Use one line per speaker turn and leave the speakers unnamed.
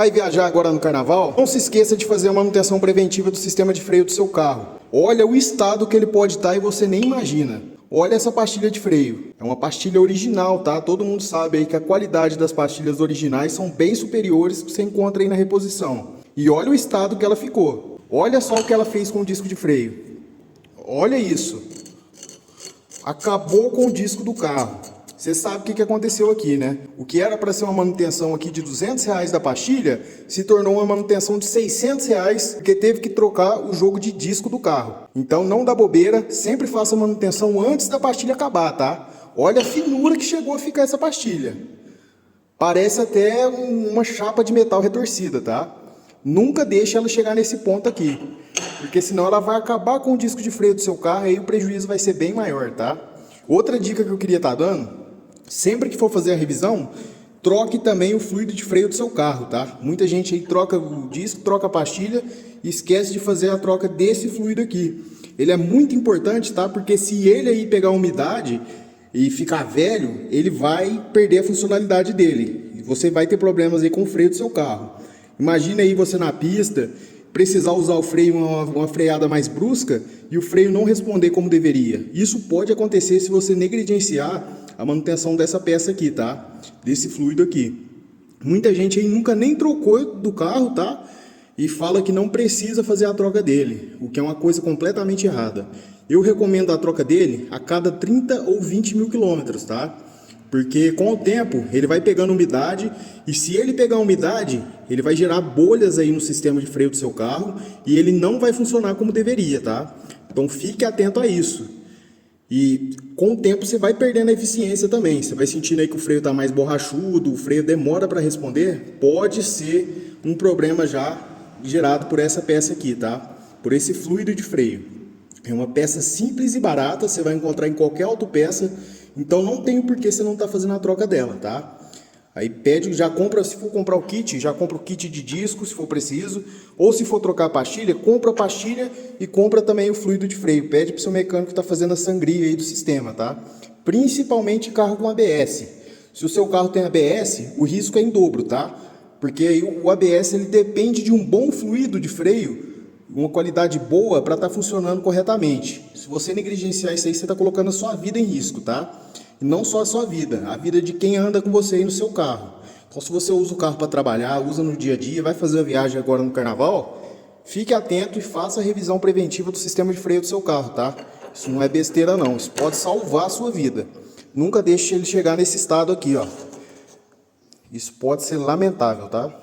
Vai viajar agora no carnaval? Não se esqueça de fazer a manutenção preventiva do sistema de freio do seu carro. Olha o estado que ele pode estar e você nem imagina. Olha essa pastilha de freio. É uma pastilha original, tá? Todo mundo sabe aí que a qualidade das pastilhas originais são bem superiores que você encontra aí na reposição. E olha o estado que ela ficou. Olha só o que ela fez com o disco de freio. Olha isso. Acabou com o disco do carro. Você sabe o que aconteceu aqui, né? O que era para ser uma manutenção aqui de R$200 da pastilha, se tornou uma manutenção de R$600, porque teve que trocar o jogo de disco do carro. Então não dá bobeira, sempre faça a manutenção antes da pastilha acabar, tá? Olha a finura que chegou a ficar essa pastilha. Parece até uma chapa de metal retorcida, tá? Nunca deixe ela chegar nesse ponto aqui, porque senão ela vai acabar com o disco de freio do seu carro e aí o prejuízo vai ser bem maior, tá? Outra dica que eu queria estar dando: sempre que for fazer a revisão, troque também o fluido de freio do seu carro, tá? Muita gente aí troca o disco, troca a pastilha e esquece de fazer a troca desse fluido aqui. Ele é muito importante, tá? Porque se ele aí pegar umidade e ficar velho, ele vai perder a funcionalidade dele. E você vai ter problemas aí com o freio do seu carro. Imagina aí você na pista, precisar usar o freio, uma freada mais brusca, e o freio não responder como deveria. Isso pode acontecer se você negligenciar a manutenção dessa peça aqui, tá? Desse fluido aqui. Muita gente aí nunca nem trocou do carro, tá? E fala que não precisa fazer a troca dele, o que é uma coisa completamente errada. Eu recomendo a troca dele a cada 30 ou 20 mil quilômetros, tá? Porque com o tempo ele vai pegando umidade, e se ele pegar umidade, ele vai gerar bolhas aí no sistema de freio do seu carro e ele não vai funcionar como deveria, tá? Então fique atento a isso. E com o tempo você vai perdendo a eficiência também. Você vai sentindo aí que o freio está mais borrachudo, o freio demora para responder. Pode ser um problema já gerado por essa peça aqui, tá? Por esse fluido de freio. É uma peça simples e barata, você vai encontrar em qualquer autopeça. Então não tem por que você não tá fazendo a troca dela, tá? Aí pede, já compra, se for comprar o kit, já compra o kit de disco, se for preciso. Ou se for trocar a pastilha, compra a pastilha e compra também o fluido de freio. Pede pro seu mecânico que tá fazendo a sangria aí do sistema, tá? Principalmente carro com ABS. Se o seu carro tem ABS, o risco é em dobro, tá? Porque aí o ABS ele depende de um bom fluido de freio, uma qualidade boa para estar funcionando corretamente. Se você negligenciar isso aí, você está colocando a sua vida em risco, tá? E não só a sua vida, a vida de quem anda com você aí no seu carro. Então, se você usa o carro para trabalhar, usa no dia a dia, vai fazer a viagem agora no carnaval, fique atento e faça a revisão preventiva do sistema de freio do seu carro, tá? Isso não é besteira não, isso pode salvar a sua vida. Nunca deixe ele chegar nesse estado aqui, ó. Isso pode ser lamentável, tá?